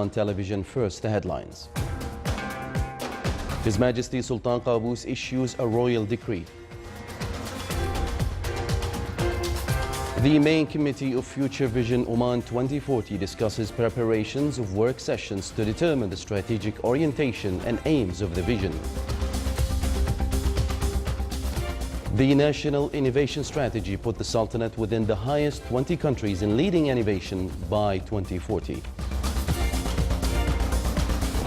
On television first, the headlines. His Majesty Sultan Qaboos issues a royal decree. The main committee of Future Vision Oman 2040 discusses preparations of work sessions to determine the strategic orientation and aims of the vision. The National Innovation Strategy put the Sultanate within the highest 20 countries in leading innovation by 2040.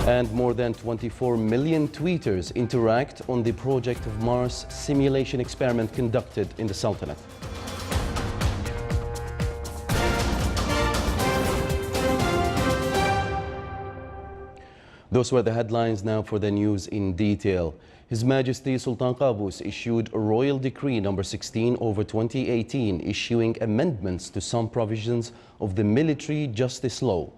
And more than 24 million tweeters interact on the Project of Mars simulation experiment conducted in the Sultanate. Those were the headlines. Now for the news in detail. His Majesty Sultan Qaboos issued a Royal Decree number 16/2018 issuing amendments to some provisions of the Military Justice Law.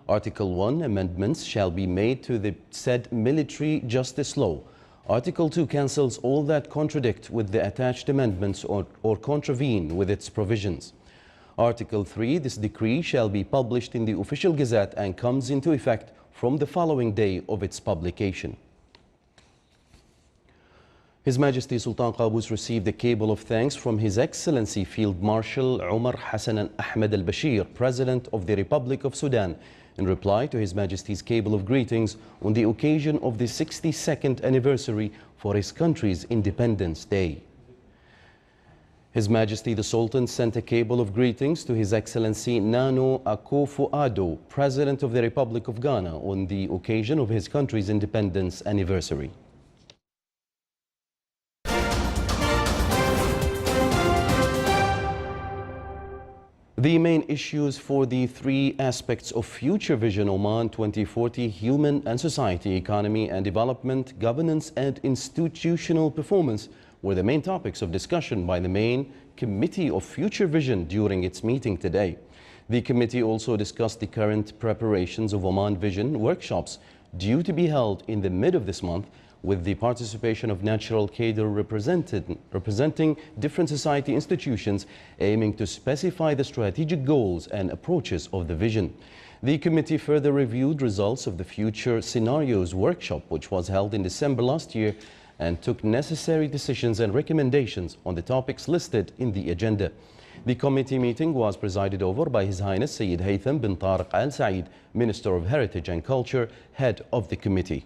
Article 1 amendments shall be made to the said Military Justice Law. Article 2 cancels all that contradict with the attached amendments or contravene with its provisions. Article 3, this decree shall be published in the Official Gazette and comes into effect from the following day of its publication. His Majesty Sultan Qaboos received a cable of thanks from His Excellency Field Marshal Omar Hassan Ahmed al-Bashir, President of the Republic of Sudan, in reply to His Majesty's cable of greetings on the occasion of the 62nd anniversary for his country's Independence Day. His Majesty the Sultan sent a cable of greetings to His Excellency Nano Akufo-Addo, President of the Republic of Ghana, on the occasion of his country's independence anniversary. The main issues for the three aspects of Future Vision Oman 2040, human and society, economy and development, governance and institutional performance, were the main topics of discussion by the main Committee of Future Vision during its meeting today. The committee also discussed the current preparations of Oman Vision workshops due to be held in the mid of this month, with the participation of natural cadre representing different society institutions, aiming to specify the strategic goals and approaches of the vision. The committee further reviewed results of the Future Scenarios workshop, which was held in December last year, and took necessary decisions and recommendations on the topics listed in the agenda. The committee meeting was presided over by His Highness Sayyid Haytham bin Tariq Al Said, Minister of Heritage and Culture, head of the committee.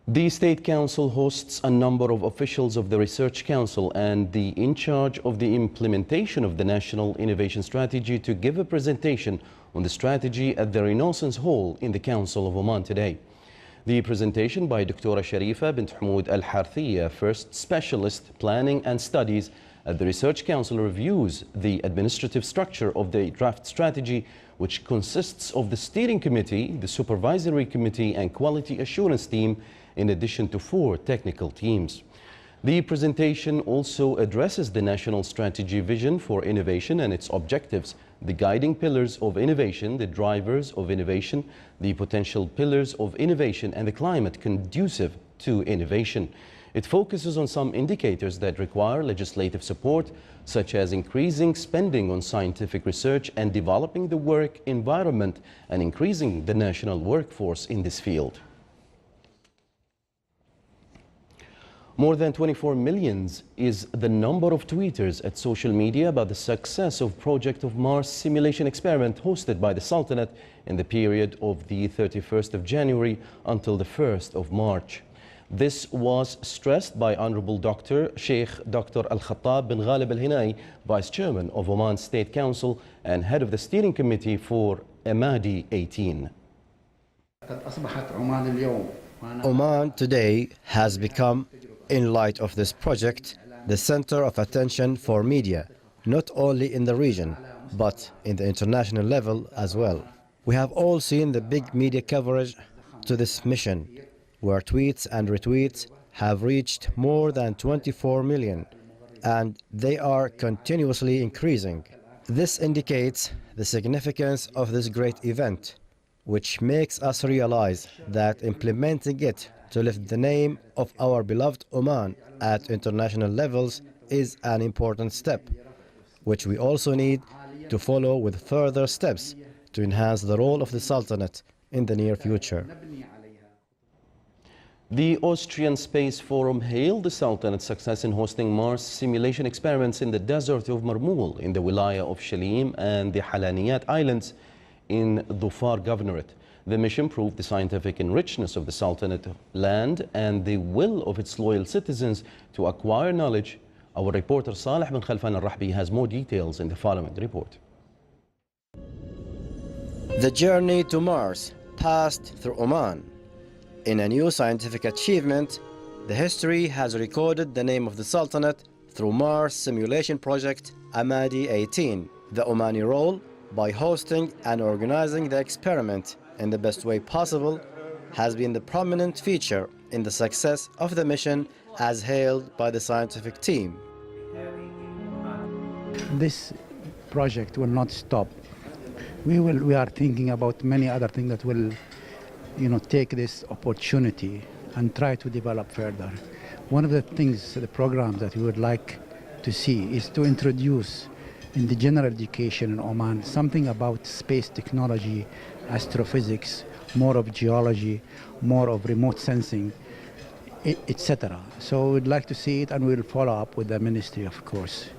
The State Council hosts a number of officials of the Research Council and the in charge of the implementation of the National Innovation Strategy to give a presentation on the strategy at the Renaissance Hall in the Council of Oman today. The presentation by Dr. Sharifa bint Hamoud Al-Harthiyya, First Specialist Planning and Studies at the Research Council, reviews the administrative structure of the draft strategy, which consists of the Steering Committee, the Supervisory Committee and Quality Assurance Team, in addition to 4 technical teams. The presentation also addresses the National Strategy Vision for Innovation and its objectives, the guiding pillars of innovation, the drivers of innovation, the potential pillars of innovation, and the climate conducive to innovation. It focuses on some indicators that require legislative support, such as increasing spending on scientific research and developing the work environment and increasing the national workforce in this field. More than 24 million is the number of tweeters at social media about the success of Project of Mars simulation experiment hosted by the Sultanate in the period of the 31st of January until the 1st of March. This was stressed by Honorable Sheikh Dr. Al-Khattab bin Ghalib Al-Hinai, Vice Chairman of Oman State Council and Head of the Steering Committee for Emadi 18. Oman today has become, in light of this project, the center of attention for media, not only in the region, but in the international level as well. We have all seen the big media coverage to this mission, where tweets and retweets have reached more than 24 million, and they are continuously increasing. This indicates the significance of this great event, which makes us realize that implementing it to lift the name of our beloved Oman at international levels is an important step. which we also need to follow with further steps to enhance the role of the Sultanate in the near future. The Austrian Space Forum hailed the Sultanate's success in hosting Mars simulation experiments in the desert of Marmoul in the Wilaya of Shalim and the Halaniyat Islands in Dhofar Governorate. The mission proved the scientific richness of the Sultanate land and the will of its loyal citizens to acquire knowledge. Our reporter Saleh bin Khalfan al-Rahbi has more details in the following report. The journey to Mars passed through Oman. In a new scientific achievement, the history has recorded the name of the Sultanate through Mars simulation project Amadi 18. The Omani role, by hosting and organizing the experiment in the best way possible, has been the prominent feature in the success of the mission as hailed by the scientific team. This project will not stop. We are thinking about many other things that will take this opportunity and try to develop further. One of the things, the programs that we would like to see is to introduce in the general education in Oman something about space technology, astrophysics, more of geology, more of remote sensing, etc. So we'd like to see it, and we'll follow up with the ministry, of course.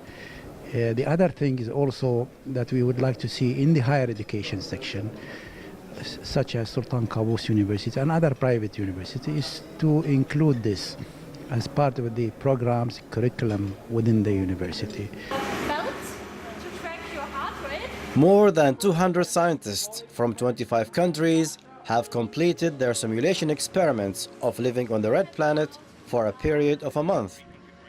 The other thing is also that we would like to see in the higher education section, such as Sultan Qaboos University and other private universities, to include this as part of the program's curriculum within the university. More than 200 scientists from 25 countries have completed their simulation experiments of living on the Red Planet for a period of a month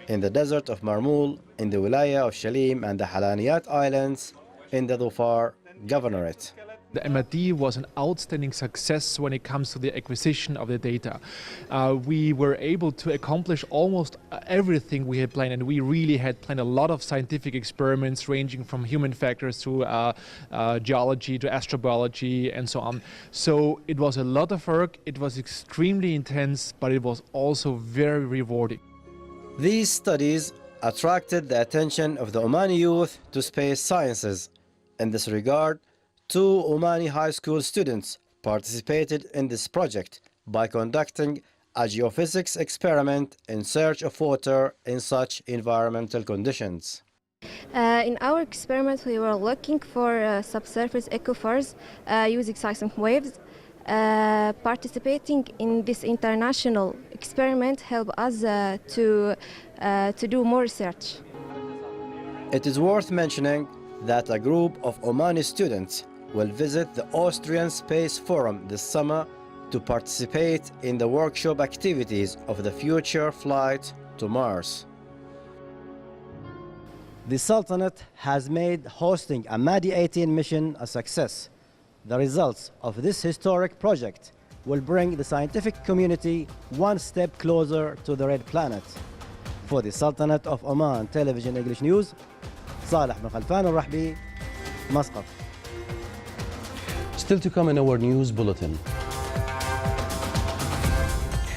in the desert of Marmoul, in the Wilaya of Shalim and the Halaniyat Islands in the Dhofar Governorate. The MRD was an outstanding success when it comes to the acquisition of the data. We were able to accomplish almost everything we had planned, and we really had planned a lot of scientific experiments ranging from human factors to geology to astrobiology and so on. So it was a lot of work, it was extremely intense, but it was also very rewarding. These studies attracted the attention of the Omani youth to space sciences. In this regard, 2 Omani high school students participated in this project by conducting a geophysics experiment in search of water in such environmental conditions. In our experiment, we were looking for subsurface aquifers using seismic waves. Participating in this international experiment helped us to do more research. It is worth mentioning that a group of Omani students will visit the Austrian Space Forum this summer to participate in the workshop activities of the future flight to Mars. The Sultanate has made hosting a Amadi 18 mission a success. The results of this historic project will bring the scientific community one step closer to the Red Planet. For the Sultanate of Oman Television English News, Saleh bin Khalfan al-Rahbi, Muscat. Still to come in our news bulletin.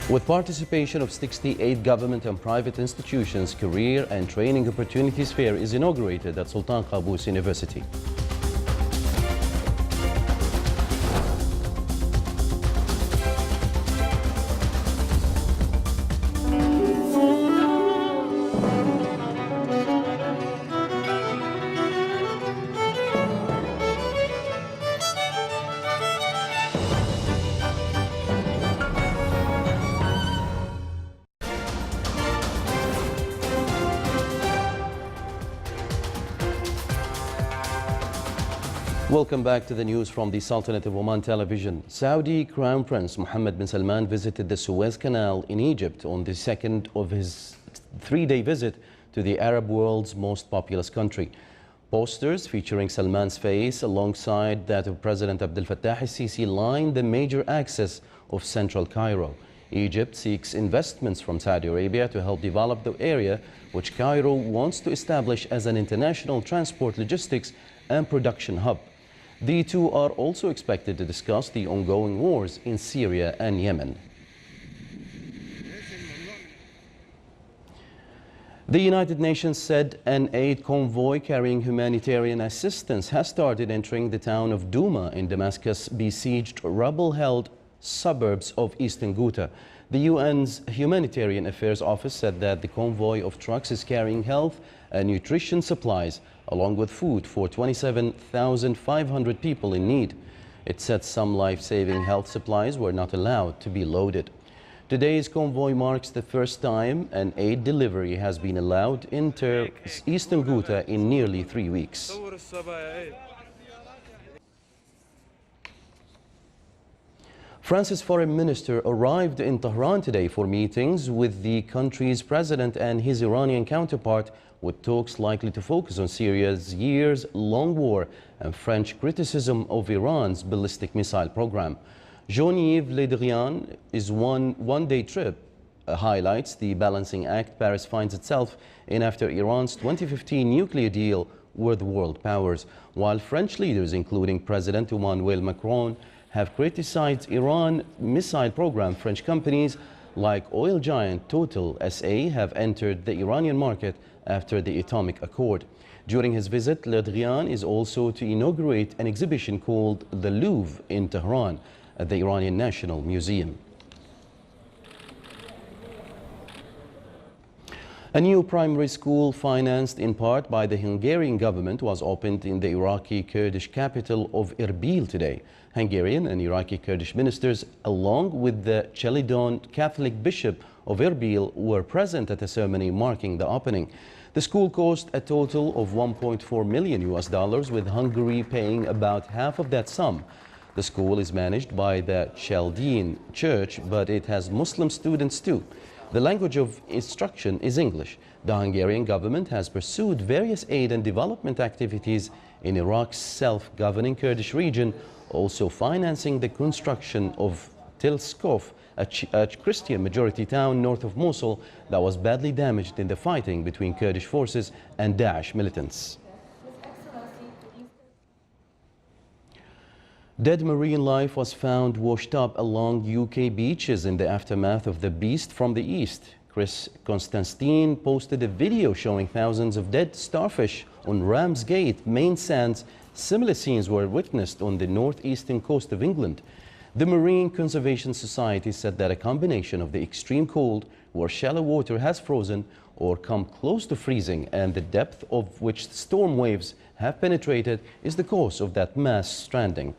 With participation of 68 government and private institutions, career and training opportunities fair is inaugurated at Sultan Qaboos University. Welcome back to the news from the Sultanate of Oman Television. Saudi Crown Prince Mohammed bin Salman visited the Suez Canal in Egypt on the second of his 3-day visit to the Arab world's most populous country. Posters featuring Salman's face alongside that of President Abdel Fattah al-Sisi line the major axis of central Cairo. Egypt seeks investments from Saudi Arabia to help develop the area, which Cairo wants to establish as an international transport, logistics and production hub. The two are also expected to discuss the ongoing wars in Syria and Yemen. The United Nations said an aid convoy carrying humanitarian assistance has started entering the town of Douma in Damascus' besieged rebel-held suburbs of eastern Ghouta. The UN's Humanitarian Affairs Office said that the convoy of trucks is carrying health and nutrition supplies along with food for 27,500 people in need. It said some life-saving health supplies were not allowed to be loaded. Today's convoy marks the first time an aid delivery has been allowed into eastern Ghouta in nearly 3 weeks. France's foreign minister arrived in Tehran today for meetings with the country's president and his Iranian counterpart, with talks likely to focus on Syria's years-long war and French criticism of Iran's ballistic missile program. Jean-Yves Le Drian is one-day trip highlights the balancing act Paris finds itself in after Iran's 2015 nuclear deal with the world powers, while French leaders, including President Emmanuel Macron, have criticized Iran missile program. French companies like oil giant Total SA have entered the Iranian market after the atomic accord. During his visit, Le Drian is also to inaugurate an exhibition called The Louvre in Tehran at the Iranian National Museum. A new primary school financed in part by the Hungarian government was opened in the Iraqi Kurdish capital of Erbil today. Hungarian and Iraqi Kurdish ministers, along with the Chelidon Catholic Bishop of Erbil, were present at a ceremony marking the opening. The school cost a total of $1.4 million, with Hungary paying about half of that sum. The school is managed by the Chaldean Church, but it has Muslim students too. The language of instruction is English. The Hungarian government has pursued various aid and development activities in Iraq's self-governing Kurdish region, also financing the construction of Tel Skov, a Christian majority town north of Mosul that was badly damaged in the fighting between Kurdish forces and Daesh militants. Dead marine life was found washed up along UK beaches in the aftermath of the Beast from the East. Chris Constantine posted a video showing thousands of dead starfish on Ramsgate main sands. Similar scenes were witnessed on the northeastern coast of England. The Marine Conservation Society said that a combination of the extreme cold, where shallow water has frozen or come close to freezing, and the depth of which storm waves have penetrated is the cause of that mass stranding.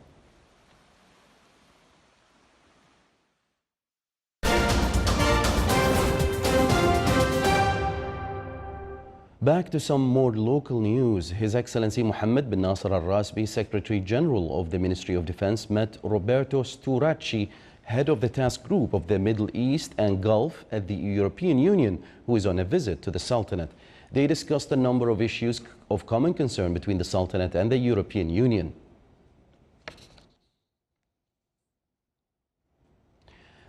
Back to some more local news. His Excellency Mohammed bin Nasser al-Rasbi, Secretary General of the Ministry of Defense, met Roberto Sturacci, head of the task group of the Middle East and Gulf at the European Union, who is on a visit to the Sultanate. They discussed a number of issues of common concern between the Sultanate and the European Union.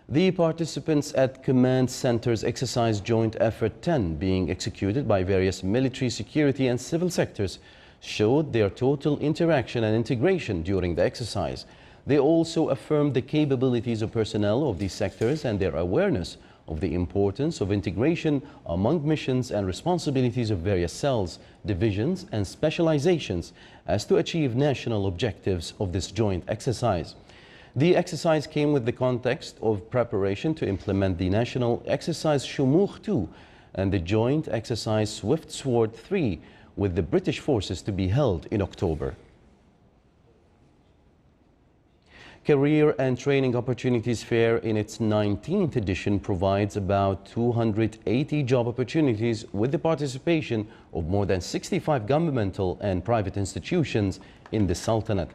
The participants at Command Center's Exercise Joint Effort 10, being executed by various military, security and civil sectors, showed their total interaction and integration during the exercise. They also affirmed the capabilities of personnel of these sectors and their awareness of the importance of integration among missions and responsibilities of various cells, divisions and specializations as to achieve national objectives of this joint exercise. The exercise came with the context of preparation to implement the National Exercise Shumukh 2 and the Joint Exercise Swift Sword 3 with the British forces to be held in October. Career and Training Opportunities Fair in its 19th edition provides about 280 job opportunities with the participation of more than 65 governmental and private institutions in the Sultanate.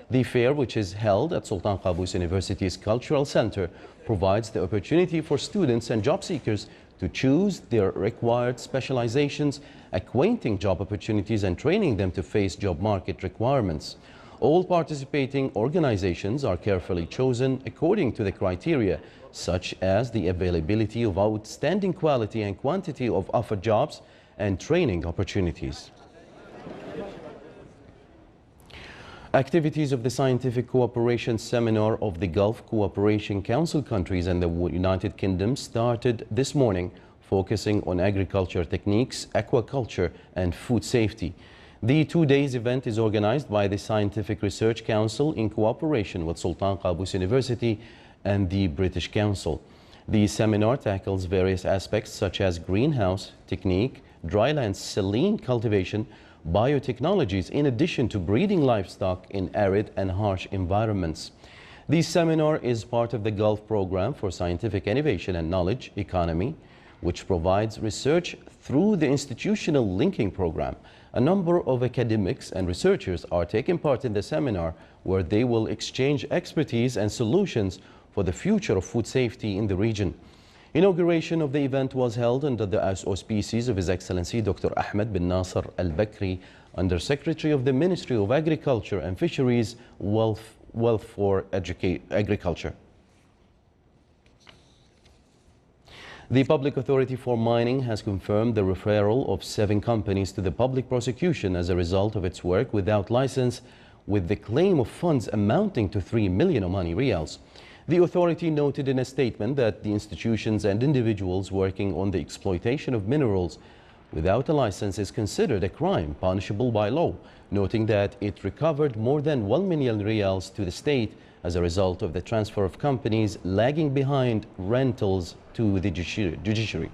The fair, which is held at Sultan Qaboos University's Cultural Center, provides the opportunity for students and job seekers to choose their required specializations, acquainting job opportunities and training them to face job market requirements. All participating organizations are carefully chosen according to the criteria, such as the availability of outstanding quality and quantity of offered jobs and training opportunities. Activities of the Scientific Cooperation Seminar of the Gulf Cooperation Council countries and the United Kingdom started this morning focusing on agriculture techniques, aquaculture, and food safety. The 2 days event is organized by the Scientific Research Council in cooperation with Sultan Qaboos University and the British Council. The seminar tackles various aspects such as greenhouse technique, dryland saline cultivation, biotechnologies, in addition to breeding livestock in arid and harsh environments. The seminar is part of the Gulf Program for Scientific Innovation and Knowledge Economy, which provides research through the Institutional Linking Program. A number of academics and researchers are taking part in the seminar, where they will exchange expertise and solutions for the future of food safety in the region. Inauguration of the event was held under the auspices of His Excellency Dr. Ahmed bin Nasser Al-Bakri, Under Secretary of the Ministry of Agriculture and Fisheries, Wealth for Agriculture. The Public Authority for Mining has confirmed the referral of 7 companies to the public prosecution as a result of its work without license, with the claim of funds amounting to 3 million Omani riyals. The authority noted in a statement that the institutions and individuals working on the exploitation of minerals without a license is considered a crime punishable by law, noting that it recovered more than 1 million riyals to the state as a result of the transfer of companies lagging behind rentals to the judiciary.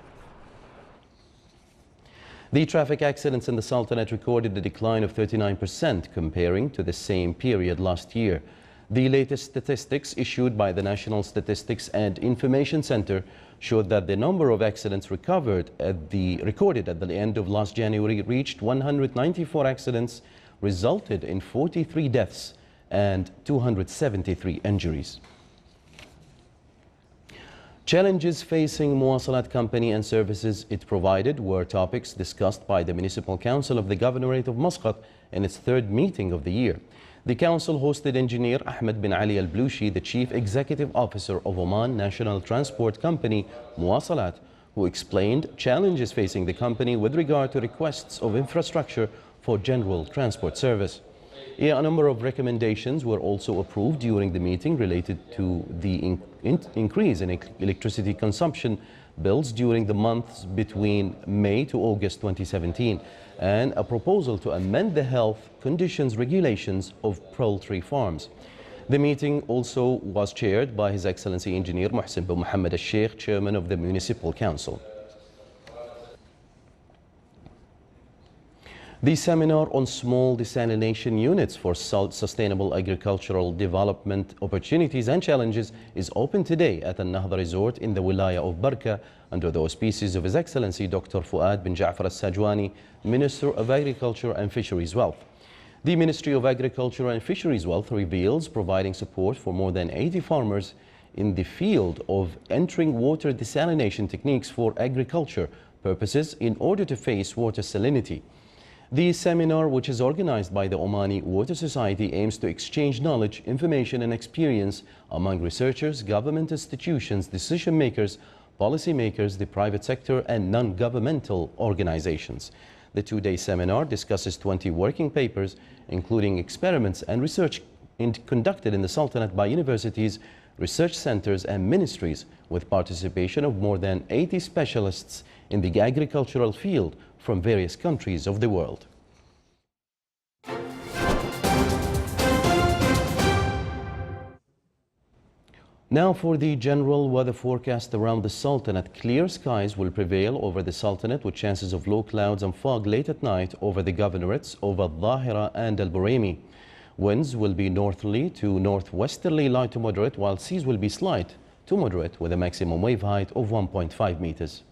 The traffic accidents in the Sultanate recorded a decline of 39% comparing to the same period last year. The latest statistics issued by the National Statistics and Information Center showed that the number of accidents recorded at the end of last January reached 194 accidents, resulted in 43 deaths and 273 injuries. Challenges facing Muwasalat company and services it provided were topics discussed by the Municipal Council of the Governorate of Muscat in its 3rd meeting of the year. The council hosted Engineer Ahmed bin Ali Al-Blushi, the Chief Executive Officer of Oman National Transport Company, Muwasalat, who explained challenges facing the company with regard to requests of infrastructure for general transport service. A number of recommendations were also approved during the meeting related to the increase in electricity consumption bills during the months between May to August 2017, and a proposal to amend the health conditions regulations of poultry farms. The meeting also was chaired by His Excellency Engineer Mohsen bin Mohammed Al-Sheikh, Chairman of the Municipal Council. The seminar on small desalination units for sustainable agricultural development opportunities and challenges is open today at Al-Nahda Resort in the Wilaya of Barka under the auspices of His Excellency Dr. Fuad bin Ja'far Al-Sajwani, Minister of Agriculture and Fisheries Wealth. The Ministry of Agriculture and Fisheries Wealth reveals providing support for more than 80 farmers in the field of entering water desalination techniques for agriculture purposes in order to face water salinity. The seminar, which is organized by the Omani Water Society, aims to exchange knowledge, information and experience among researchers, government institutions, decision makers, policy makers, the private sector and non-governmental organizations. The 2-day seminar discusses 20 working papers, including experiments and research conducted in the Sultanate by universities, research centers and ministries, with participation of more than 80 specialists in the agricultural field from various countries of the world. Now for the general weather forecast around the Sultanate. Clear skies will prevail over the Sultanate with chances of low clouds and fog late at night over the governorates of Al-Dhahira and Al-Buraimi. Winds will be northerly to northwesterly light to moderate, while seas will be slight to moderate with a maximum wave height of 1.5 meters.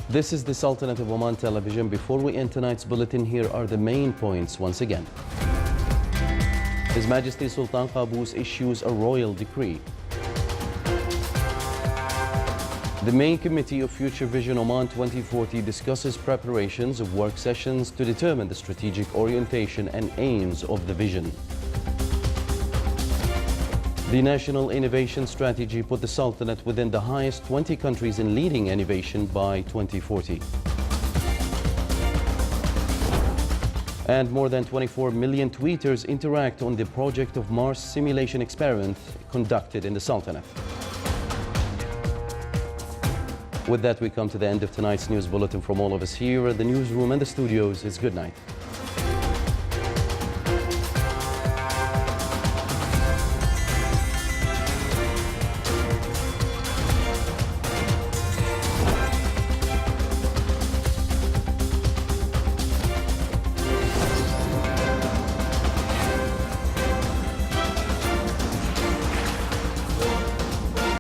This is the Sultanate of Oman Television. Before we end tonight's bulletin, here are the main points once again. His Majesty Sultan Qaboos issues a royal decree. The main committee of Future Vision Oman 2040 discusses preparations of work sessions to determine the strategic orientation and aims of the vision. The National Innovation Strategy put the Sultanate within the highest 20 countries in leading innovation by 2040. And more than 24 million tweeters interact on the project of Mars simulation experiment conducted in the Sultanate. With that, we come to the end of tonight's news bulletin. From all of us here at the newsroom and the studios, it's good night.